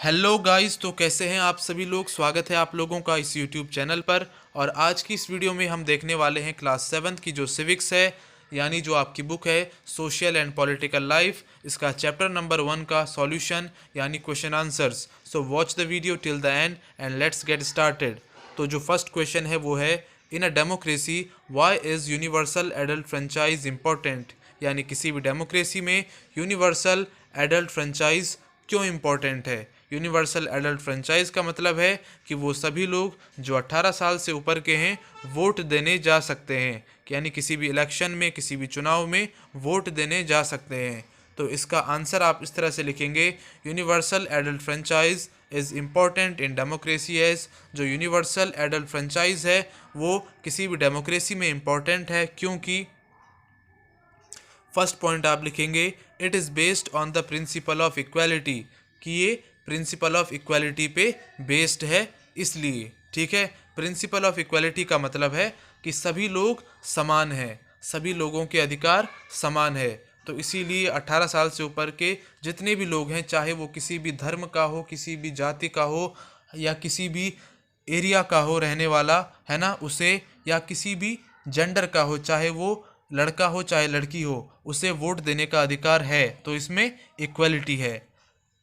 Hello guys, तो कैसे हैं आप सभी लोग। स्वागत है आप लोगों का इस यूट्यूब चैनल पर। और आज की इस वीडियो में हम देखने वाले हैं क्लास 7th की जो सिविक्स है, यानी जो आपकी बुक है सोशल एंड पॉलिटिकल लाइफ, इसका चैप्टर नंबर 1 का सॉल्यूशन यानी question answers. So watch the video till the end and let's get started. तो जो फर्स्ट क्वेश्चन है वो है, in a democracy why is universal adult franchise important, यानी किसी भी डेमोक्रेसी में यूनिवर्सल एडल्ट फ्रेंचाइज क्यों इम्पोर्टेंट है। यूनिवर्सल एडल्ट फ्रेंचाइज का मतलब है कि वो सभी लोग जो 18 साल से ऊपर के हैं वोट देने जा सकते हैं, यानी किसी भी इलेक्शन में, किसी भी चुनाव में वोट देने जा सकते हैं। तो इसका आंसर आप इस तरह से लिखेंगे, universal adult franchise is important in democracy as. जो यूनिवर्सल एडल्ट फ्रेंचाइज है वो किसी भी डेमोक्रेसी में इम्पॉर्टेंट है क्योंकि फर्स्ट पॉइंट आप लिखेंगे, it is based on the principle of equality, कि ये प्रिंसिपल ऑफ इक्वालिटी पे बेस्ड है इसलिए। ठीक है, प्रिंसिपल ऑफ इक्वालिटी का मतलब है कि सभी लोग समान हैं, सभी लोगों के अधिकार समान है। तो इसीलिए 18 साल से ऊपर के जितने भी लोग हैं, चाहे वो किसी भी धर्म का हो, किसी भी जाति का हो, या किसी भी एरिया का हो रहने वाला, है ना, उसे, या किसी भी जेंडर का हो, चाहे वो लड़का हो चाहे लड़की हो, उसे वोट देने का अधिकार है। तो इसमें इक्वलिटी है।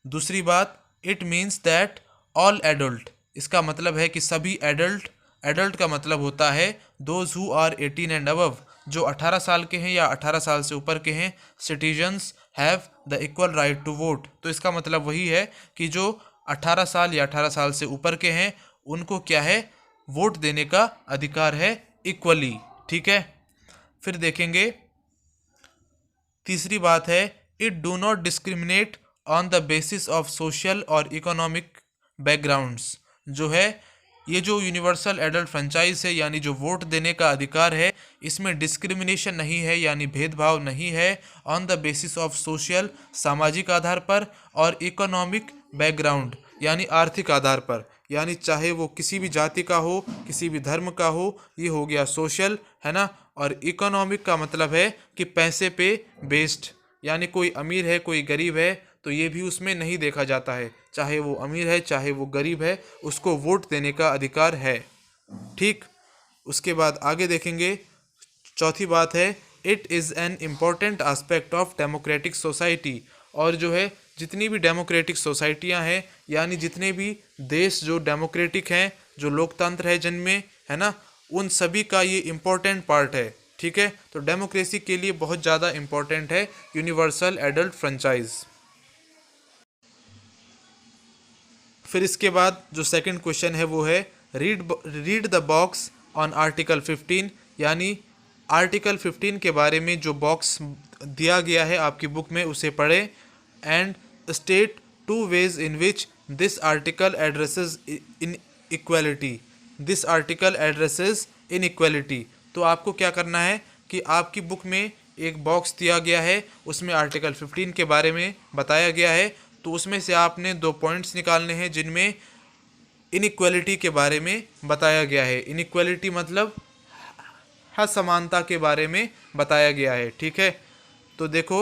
दूसरी बात, it means that all adult, इसका मतलब है कि सभी एडल्ट। एडल्ट का मतलब होता है those who are 18 and above, जो 18 साल के हैं या 18 साल से ऊपर के हैं। Citizens have the equal right to vote, तो इसका मतलब वही है कि जो 18 साल या 18 साल से ऊपर के हैं उनको क्या है, वोट देने का अधिकार है इक्वली। ठीक है, फिर देखेंगे तीसरी बात है, it do not discriminate on the basis of social और इकोनॉमिक बैकग्राउंड्स। जो है ये जो यूनिवर्सल एडल्ट फ्रेंचाइज है, यानी जो वोट देने का अधिकार है, इसमें डिस्क्रिमिनेशन नहीं है, यानी भेदभाव नहीं है। On the basis of social, सामाजिक आधार पर, और इकोनॉमिक बैकग्राउंड यानी आर्थिक आधार पर, यानी चाहे वो किसी भी जाति का हो, किसी भी धर्म का हो, ये हो गया सोशल, है ना। और इकोनॉमिक का मतलब है कि पैसे पे बेस्ड, यानी कोई अमीर है कोई गरीब है तो ये भी उसमें नहीं देखा जाता है, चाहे वो अमीर है चाहे वो गरीब है, उसको वोट देने का अधिकार है। ठीक, उसके बाद आगे देखेंगे, चौथी बात है, it is an important aspect of democratic society. और जो है जितनी भी डेमोक्रेटिक सोसाइटियां हैं, यानी जितने भी देश जो डेमोक्रेटिक हैं, जो लोकतंत्र है जिनमें, है ना, उन सभी का ये इम्पोर्टेंट पार्ट है। ठीक है, तो डेमोक्रेसी के लिए बहुत ज़्यादा इम्पोर्टेंट है यूनिवर्सल एडल्ट फ्रेंचाइज। फिर इसके बाद जो सेकंड क्वेश्चन है वो है, read the box on article 15, यानी आर्टिकल 15 के बारे में जो बॉक्स दिया गया है आपकी बुक में उसे पढ़ें। And state 2 ways in which this article addresses in equality. This article addresses in equality, तो आपको क्या करना है कि आपकी बुक में एक बॉक्स दिया गया है, उसमें आर्टिकल 15 के बारे में बताया गया है। तो उसमें से आपने 2 पॉइंट्स निकालने हैं जिनमें इनइक्वालिटी के बारे में बताया गया है। इनइक्वालिटी मतलब असमानता के बारे में बताया गया है। ठीक है, तो देखो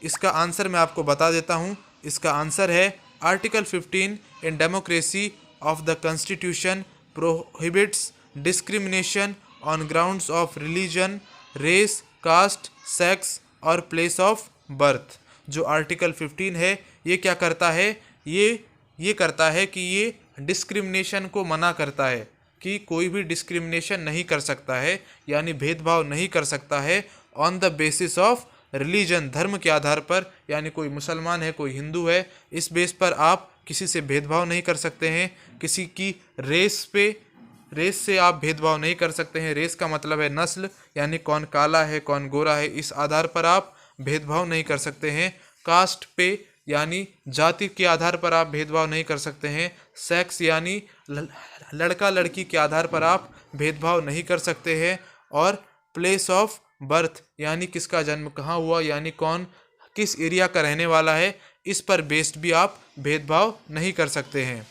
इसका आंसर मैं आपको बता देता हूँ। इसका आंसर है, article 15 in democracy of the constitution prohibits discrimination on grounds of religion, race, caste, sex और प्लेस ऑफ बर्थ। जो आर्टिकल 15 है ये क्या करता है, ये करता है कि ये डिस्क्रिमिनेशन को मना करता है, कि कोई भी डिस्क्रिमिनेशन नहीं कर सकता है, यानी भेदभाव नहीं कर सकता है on the basis of religion, धर्म के आधार पर, यानी कोई मुसलमान है कोई हिंदू है, इस बेस पर आप किसी से भेदभाव नहीं कर सकते हैं। किसी की रेस से आप भेदभाव नहीं कर सकते हैं। रेस का मतलब है नस्ल, यानी कौन काला है कौन गोरा है, इस आधार पर आप भेदभाव नहीं कर सकते हैं। कास्ट पे यानी जाति के आधार पर आप भेदभाव नहीं कर सकते हैं। सेक्स यानी लड़का लड़की के आधार पर आप भेदभाव नहीं कर सकते हैं। और प्लेस ऑफ बर्थ यानी किसका जन्म कहाँ हुआ, यानी कौन किस एरिया का रहने वाला है, इस पर बेस्ड भी आप भेदभाव नहीं कर सकते हैं।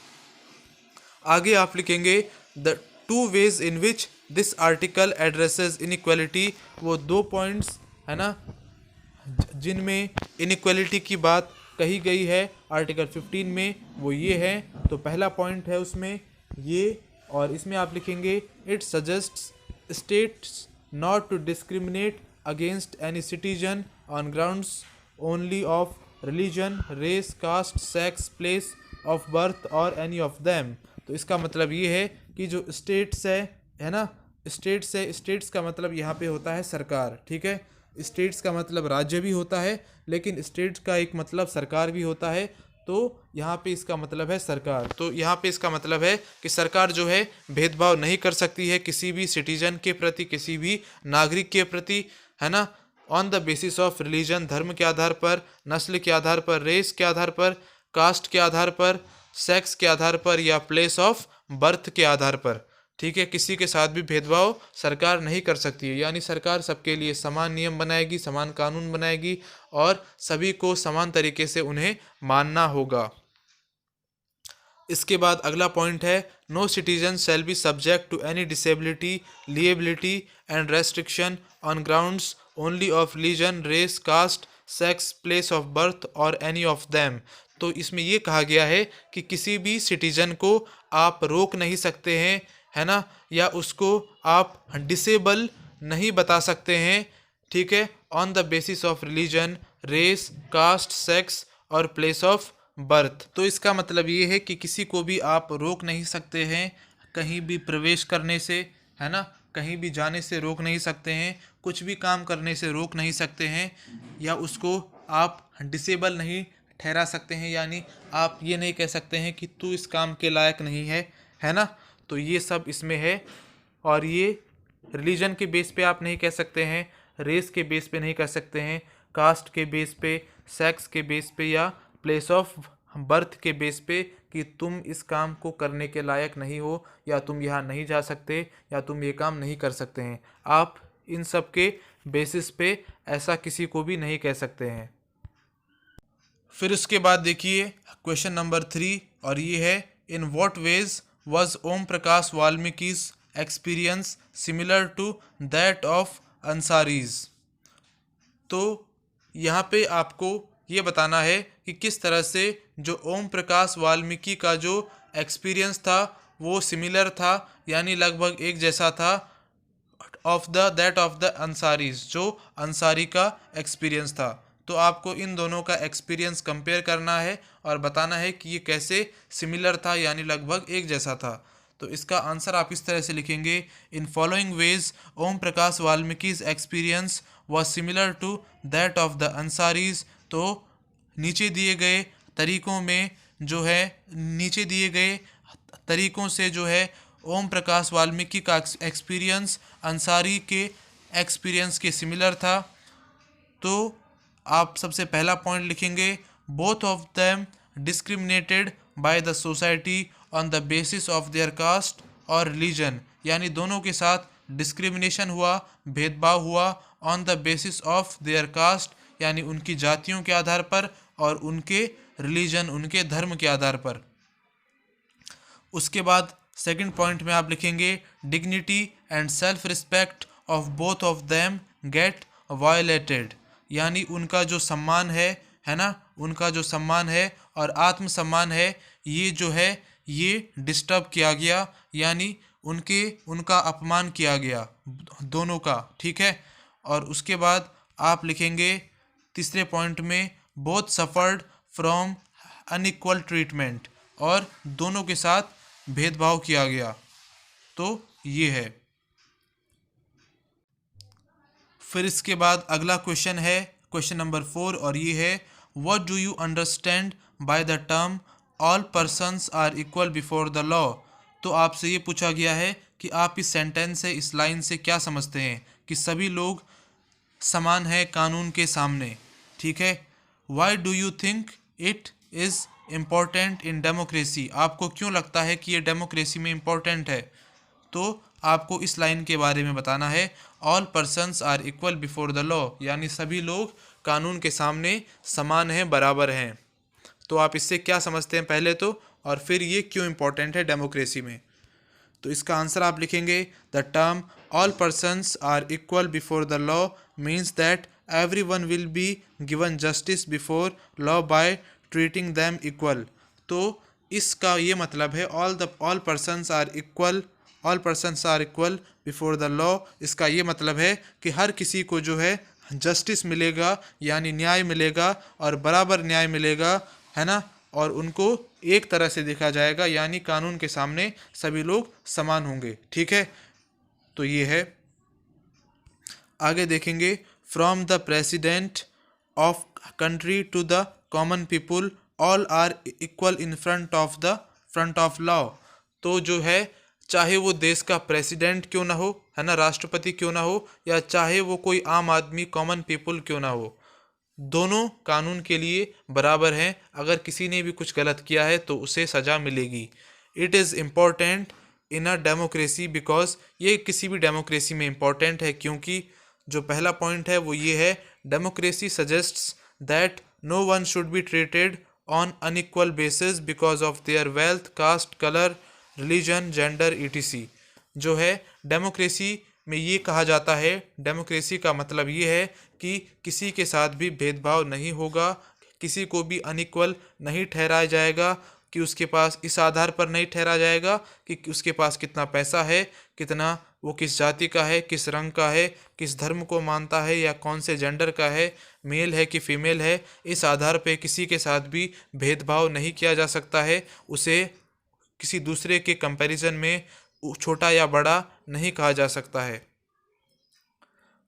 आगे आप लिखेंगे, the 2 ways in which this article addresses inequality. वो 2 पॉइंट्स है ना जिनमें इनइक्वालिटी की बात कही गई है आर्टिकल 15 में वो ये है। तो पहला पॉइंट है उसमें ये, और इसमें आप लिखेंगे it suggests states not to discriminate against any citizen on grounds only of religion, race, caste, sex, place of birth और एनी ऑफ देम। तो इसका मतलब ये है कि जो स्टेट्स है ना, स्टेट्स का मतलब यहाँ पे होता है सरकार, ठीक है। स्टेट्स का मतलब राज्य भी होता है, लेकिन स्टेट्स का एक मतलब सरकार भी होता है। तो यहाँ पे इसका मतलब है सरकार। तो यहाँ पे इसका मतलब है कि सरकार जो है भेदभाव नहीं कर सकती है किसी भी सिटीजन के प्रति, किसी भी नागरिक के प्रति, है ना, on the basis of religion, धर्म के आधार पर, नस्ल के आधार पर, रेस के आधार पर, कास्ट के आधार पर, सेक्स के आधार पर या प्लेस ऑफ बर्थ के आधार पर, ठीक है। किसी के साथ भी भेदभाव सरकार नहीं कर सकती है, यानी सरकार सबके लिए समान नियम बनाएगी, समान कानून बनाएगी और सभी को समान तरीके से उन्हें मानना होगा। इसके बाद अगला पॉइंट है no citizen shall be subject to any disability, liability and restriction on grounds only of religion, race, caste, sex, place of birth और एनी ऑफ देम। तो इसमें ये कहा गया है कि किसी भी सिटीजन को आप रोक नहीं सकते हैं, है ना, या उसको आप डिसेबल नहीं बता सकते हैं, ठीक है, on the basis of religion, race, caste, sex और प्लेस ऑफ बर्थ। तो इसका मतलब ये है कि किसी को भी आप रोक नहीं सकते हैं कहीं भी प्रवेश करने से, है ना, कहीं भी जाने से रोक नहीं सकते हैं, कुछ भी काम करने से रोक नहीं सकते हैं, या उसको आप डिसेबल नहीं ठहरा सकते हैं, यानी आप ये नहीं कह सकते हैं कि तू इस काम के लायक नहीं है ना। तो ये सब इसमें है। और ये रिलीजन के बेस पे आप नहीं कह सकते हैं, रेस के बेस पे नहीं कह सकते हैं, कास्ट के बेस पे, सेक्स के बेस पे या प्लेस ऑफ बर्थ के बेस पे कि तुम इस काम को करने के लायक नहीं हो, या तुम यहाँ नहीं जा सकते, या तुम ये काम नहीं कर सकते हैं। आप इन सब के बेसिस पे ऐसा किसी को भी नहीं कह सकते हैं। फिर उसके बाद देखिए क्वेश्चन नंबर 3, और ये है in what ways was Om Prakash Valmiki's experience similar to that of Ansaris। तो यहाँ पे आपको ये बताना है कि किस तरह से जो ओम प्रकाश वाल्मीकि का जो एक्सपीरियंस था वो सिमिलर था, यानी लगभग एक जैसा था, ऑफ द अंसारीज, जो अंसारी का एक्सपीरियंस था। तो आपको इन दोनों का एक्सपीरियंस कंपेयर करना है और बताना है कि ये कैसे सिमिलर था, यानी लगभग एक जैसा था। तो इसका आंसर आप इस तरह से लिखेंगे in following ways Om Prakash Valmiki's experience was similar to that of the Ansaris. तो नीचे दिए गए तरीकों में जो है, नीचे दिए गए तरीकों से जो है ओम प्रकाश वाल्मीकि का एक्सपीरियंस अंसारी के एक्सपीरियंस के सिमिलर था। तो आप सबसे पहला पॉइंट लिखेंगे both of them discriminated by the society on the basis of their caste और रिलीजन, यानी दोनों के साथ डिस्क्रिमिनेशन हुआ, भेदभाव हुआ on the basis of their caste, यानी उनकी जातियों के आधार पर, और उनके रिलीजन, उनके धर्म के आधार पर। उसके बाद सेकंड पॉइंट में आप लिखेंगे dignity and self respect of both of them get violated, यानी उनका जो सम्मान है ना, उनका जो सम्मान है और आत्मसम्मान है, ये जो है ये डिस्टर्ब किया गया, यानी उनका अपमान किया गया दोनों का, ठीक है। और उसके बाद आप लिखेंगे तीसरे पॉइंट में both suffered from unequal treatment, और दोनों के साथ भेदभाव किया गया। तो ये है। फिर इसके बाद अगला क्वेश्चन है क्वेश्चन नंबर 4, और ये है what do you understand by the term all persons are equal before the law. तो आपसे ये पूछा गया है कि आप इस सेंटेंस से, इस लाइन से क्या समझते हैं कि सभी लोग समान हैं कानून के सामने, ठीक है। Why do you think it is important in democracy, आपको क्यों लगता है कि ये डेमोक्रेसी में इम्पॉर्टेंट है। तो आपको इस लाइन के बारे में बताना है all persons are equal before the law, यानी सभी लोग कानून के सामने समान हैं, बराबर हैं। तो आप इससे क्या समझते हैं पहले तो, और फिर ये क्यों इम्पोर्टेंट है डेमोक्रेसी में। तो इसका आंसर आप लिखेंगे the term all persons are equal before the law means that everyone will be given justice before law by treating them equal. तो इसका ये मतलब है all persons are equal, all persons are equal before the law. इसका ये मतलब है कि हर किसी को जो है जस्टिस मिलेगा, यानी न्याय मिलेगा और बराबर न्याय मिलेगा, है ना, और उनको एक तरह से देखा जाएगा, यानी कानून के सामने सभी लोग समान होंगे। ठीक है, तो ये है। आगे देखेंगे, from the president of country to the common people all are equal in front of law. तो जो है चाहे वो देश का प्रेसिडेंट क्यों ना हो, है ना, राष्ट्रपति क्यों ना हो, या चाहे वो कोई आम आदमी कॉमन पीपुल क्यों ना हो, दोनों कानून के लिए बराबर हैं। अगर किसी ने भी कुछ गलत किया है तो उसे सज़ा मिलेगी। It is important in a democracy because, ये किसी भी डेमोक्रेसी में इम्पॉर्टेंट है क्योंकि जो पहला पॉइंट है वो ये है, democracy suggests that no one should be treated on unequal basis because of their wealth, caste, colour, religion, gender, etc. जो है डेमोक्रेसी में ये कहा जाता है, डेमोक्रेसी का मतलब ये है कि किसी के साथ भी भेदभाव नहीं होगा, किसी को भी अनइक्वल नहीं ठहराया जाएगा, कि उसके पास इस आधार पर नहीं ठहराया जाएगा कि उसके पास कितना पैसा है, कितना वो किस जाति का है, किस रंग का है, किस धर्म को मानता है, या कौन से जेंडर का है, मेल है कि फीमेल है। इस आधार पे किसी के साथ भी भेदभाव नहीं किया जा सकता है, उसे किसी दूसरे के कंपैरिजन में छोटा या बड़ा नहीं कहा जा सकता है।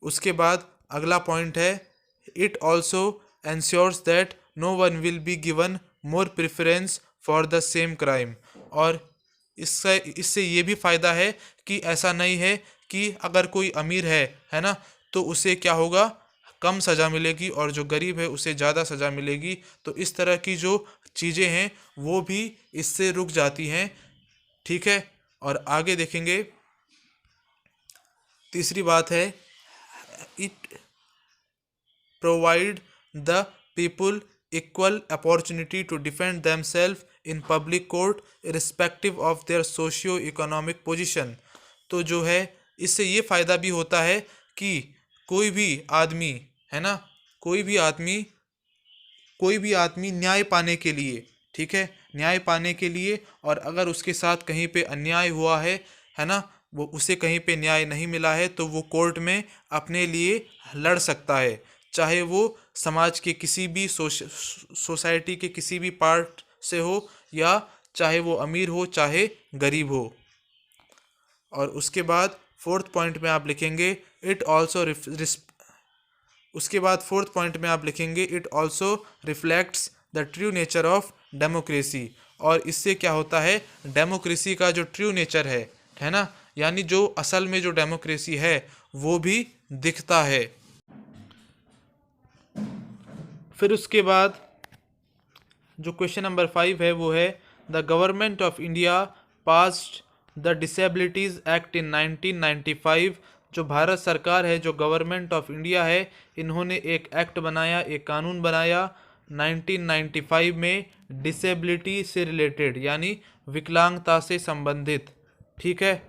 उसके बाद अगला पॉइंट है, it also ensures that no one will be given more preference for the same crime. और इससे ये भी फ़ायदा है कि ऐसा नहीं है कि अगर कोई अमीर है ना, तो उसे क्या होगा, कम सज़ा मिलेगी, और जो गरीब है उसे ज़्यादा सज़ा मिलेगी। तो इस तरह की जो चीज़ें हैं वो भी इससे रुक जाती हैं। ठीक है, और आगे देखेंगे, तीसरी बात है, it provide the people equal opportunity to defend themselves in public court irrespective of their socio economic position. तो जो है इससे ये फ़ायदा भी होता है कि कोई भी आदमी, है ना, कोई भी आदमी न्याय पाने के लिए, ठीक है, न्याय पाने के लिए, और अगर उसके साथ कहीं पे अन्याय हुआ है ना, वो उसे कहीं पे न्याय नहीं मिला है, तो वो कोर्ट में अपने लिए लड़ सकता है, चाहे वो समाज के किसी भी सोसाइटी के किसी भी पार्ट से हो, या चाहे वो अमीर हो चाहे गरीब हो। और उसके बाद फोर्थ पॉइंट में आप लिखेंगे, इट ऑल्सो उसके बाद फोर्थ पॉइंट में आप लिखेंगे, it also reflects the true nature of democracy. और इससे क्या होता है, डेमोक्रेसी का जो ट्रू नेचर है ना, यानी जो असल में जो डेमोक्रेसी है वो भी दिखता है। फिर उसके बाद जो क्वेश्चन नंबर 5 है वो है, the government of India passed the disabilities act in 1995। जो भारत सरकार है, जो गवर्नमेंट ऑफ इंडिया है, इन्होंने एक एक्ट बनाया, एक कानून बनाया 1995 में, डिसेबिलिटी से रिलेटेड, यानी विकलांगता से संबंधित। ठीक है,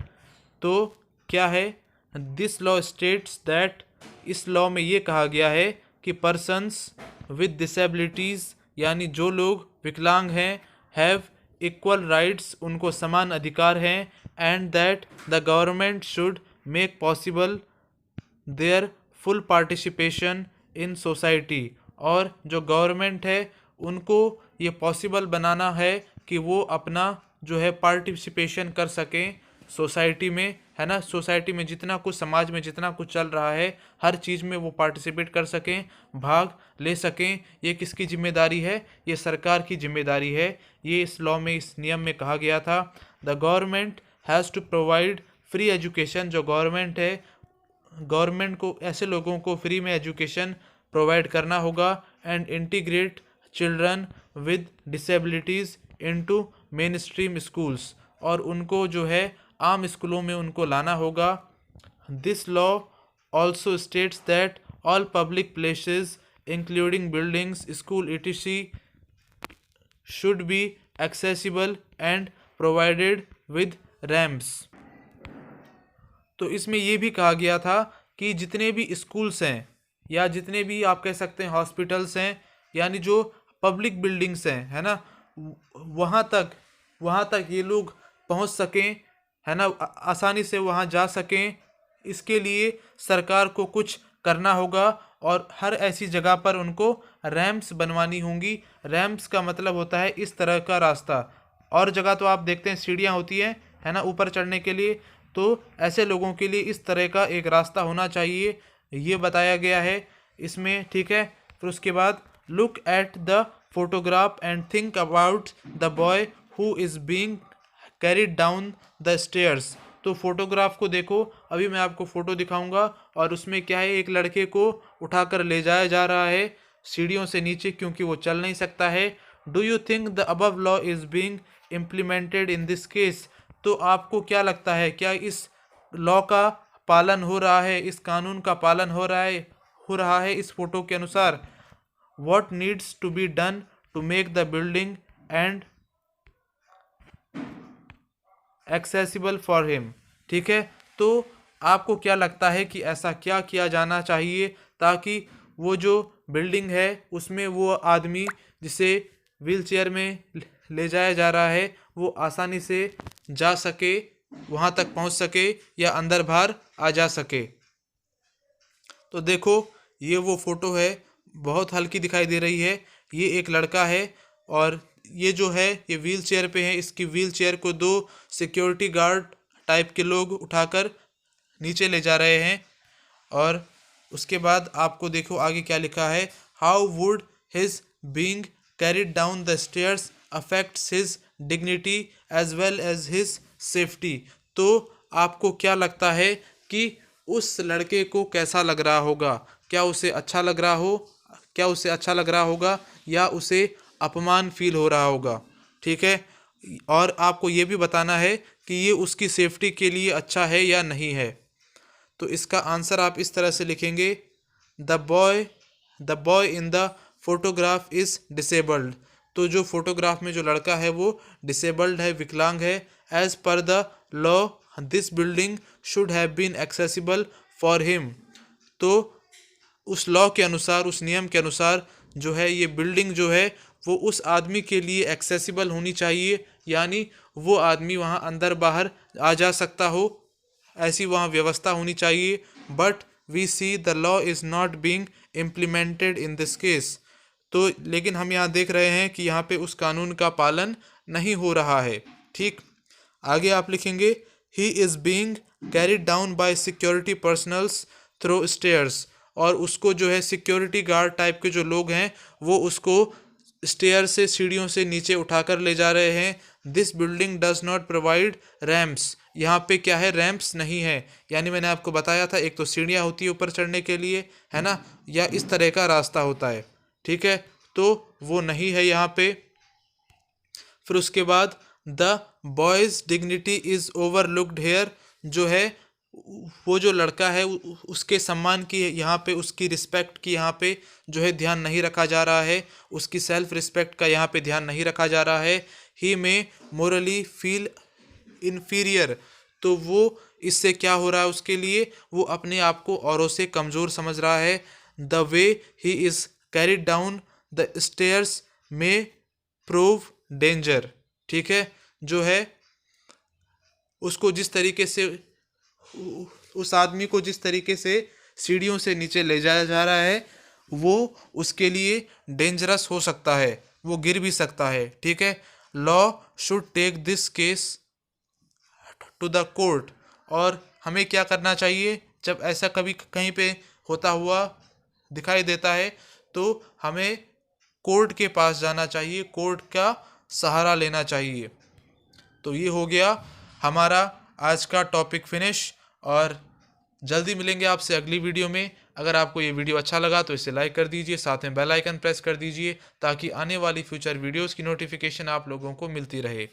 तो क्या है, दिस लॉ स्टेट्स दैट, इस लॉ में ये कहा गया है कि पर्सन्स विद डिसेबिलिटीज़, यानी जो लोग विकलांग हैं, हैव इक्वल राइट्स, उनको समान अधिकार हैं, and that the government should make possible there full participation in society. और जो गवर्नमेंट है उनको ये पॉसिबल बनाना है कि वो अपना जो है पार्टिसिपेशन कर सकें सोसाइटी में, है ना, सोसाइटी में जितना कुछ, समाज में जितना कुछ चल रहा है, हर चीज़ में वो पार्टिसिपेट कर सकें, भाग ले सकें। ये किसकी जिम्मेदारी है, ये सरकार की जिम्मेदारी है। ये इस लॉ में, इस नियम में कहा गया था। The government has to provide free education. जो गवर्नमेंट है, गवर्नमेंट को ऐसे लोगों को फ्री में एजुकेशन प्रोवाइड करना होगा, and integrate children with disabilities into main stream schools, और उनको जो है आम स्कूलों में उनको लाना होगा। This law also states that all public places including buildings, school etc should be accessible and provided with ramps. तो इसमें यह भी कहा गया था कि जितने भी स्कूल्स हैं, या जितने भी आप कह सकते हैं हॉस्पिटल्स हैं, यानी जो पब्लिक बिल्डिंग्स हैं, है ना, वहाँ तक ये लोग पहुँच सकें, है ना, आसानी से वहाँ जा सकें। इसके लिए सरकार को कुछ करना होगा और हर ऐसी जगह पर उनको रैंप्स बनवानी होंगी। रैंप्स का मतलब होता है इस तरह का रास्ता। और जगह तो आप देखते हैं सीढ़ियाँ होती हैं, है ना, ऊपर चढ़ने के लिए, तो ऐसे लोगों के लिए इस तरह का एक रास्ता होना चाहिए, ये बताया गया है इसमें, ठीक है। फिर उसके बाद look at the photograph and think about the boy who is being carried down the stairs. तो फोटोग्राफ को देखो, अभी मैं आपको फोटो दिखाऊंगा और उसमें क्या है, एक लड़के को उठाकर ले जाया जा रहा है सीढ़ियों से नीचे, क्योंकि वो चल नहीं सकता है। Do you think the above law is being implemented in this case. तो आपको क्या लगता है, क्या इस लॉ का पालन हो रहा है, इस कानून का पालन हो रहा है इस फोटो के अनुसार। What needs to be done to make the building and accessible for him. ठीक है, तो आपको क्या लगता है कि ऐसा क्या किया जाना चाहिए ताकि वो जो बिल्डिंग है उसमें वो आदमी जिसे व्हील चेयर में ले जाया जा रहा है वो आसानी से जा सके, वहाँ तक पहुँच सके या अंदर बाहर आ जा सके। तो देखो ये वो फोटो है, बहुत हल्की दिखाई दे रही है। ये एक लड़का है और ये जो है ये व्हील चेयर पे है। इसकी व्हील चेयर को दो सिक्योरिटी गार्ड टाइप के लोग उठाकर नीचे ले जा रहे हैं। और उसके बाद आपको देखो आगे क्या लिखा है, how would his being carried down the stairs affects his dignity as well as his safety. तो आपको क्या लगता है कि उस लड़के को कैसा लग रहा होगा, क्या उसे अच्छा लग रहा होगा या उसे अपमान फील हो रहा होगा। ठीक है, और आपको ये भी बताना है कि ये उसकी सेफ्टी के लिए अच्छा है या नहीं है। तो इसका आंसर आप इस तरह से लिखेंगे, the boy in the photograph is disabled. तो जो फोटोग्राफ में जो लड़का है वो डिसेबल्ड है, विकलांग है। As per the law this building should have been accessible for him. तो उस लॉ के अनुसार, उस नियम के अनुसार जो है ये बिल्डिंग जो है वो उस आदमी के लिए एक्सेसिबल होनी चाहिए, यानी वो आदमी वहाँ अंदर बाहर आ जा सकता हो, ऐसी वहाँ व्यवस्था होनी चाहिए। But we see the law is not being implemented in this case. तो लेकिन हम यहाँ देख रहे हैं कि यहाँ पे उस कानून का पालन नहीं हो रहा है। ठीक, आगे आप लिखेंगे, he is being carried down by security personnels through stairs. और उसको जो है सिक्योरिटी गार्ड टाइप के जो लोग हैं वो उसको स्टेयर से, सीढ़ियों से नीचे उठाकर ले जा रहे हैं। This building does not provide ramps. यहाँ पे क्या है, रैम्प्स नहीं है। यानी मैंने आपको बताया था, एक तो सीढ़ियाँ होती है ऊपर चढ़ने के लिए, है ना, या इस तरह का रास्ता होता है। ठीक है, तो वो नहीं है यहाँ पे। फिर उसके बाद the boy's dignity is overlooked here. जो है वो जो लड़का है उसके सम्मान की यहाँ पे, उसकी रिस्पेक्ट की यहाँ पे जो है ध्यान नहीं रखा जा रहा है, उसकी सेल्फ रिस्पेक्ट का यहाँ पे ध्यान नहीं रखा जा रहा है। ही में मोरली फील इन्फीरियर। तो वो इससे क्या हो रहा है, उसके लिए वो अपने आप को औरों से कमज़ोर समझ रहा है। The way he is carried down the stairs में प्रूव डेंजर। ठीक है, जो है उसको जिस तरीके से, उस आदमी को जिस तरीके से सीढ़ियों से नीचे ले जाया जा रहा है वो उसके लिए डेंजरस हो सकता है, वो गिर भी सकता है। ठीक है, law should take this case to the court. और हमें क्या करना चाहिए, जब ऐसा कभी कहीं पे होता हुआ दिखाई देता है तो हमें कोर्ट के पास जाना चाहिए, कोर्ट का सहारा लेना चाहिए। तो ये हो गया हमारा आज का टॉपिक फिनिश, और जल्दी मिलेंगे आपसे अगली वीडियो में। अगर आपको ये वीडियो अच्छा लगा तो इसे लाइक कर दीजिए, साथ में बेल आइकन प्रेस कर दीजिए ताकि आने वाली फ्यूचर वीडियोस की नोटिफिकेशन आप लोगों को मिलती रहे।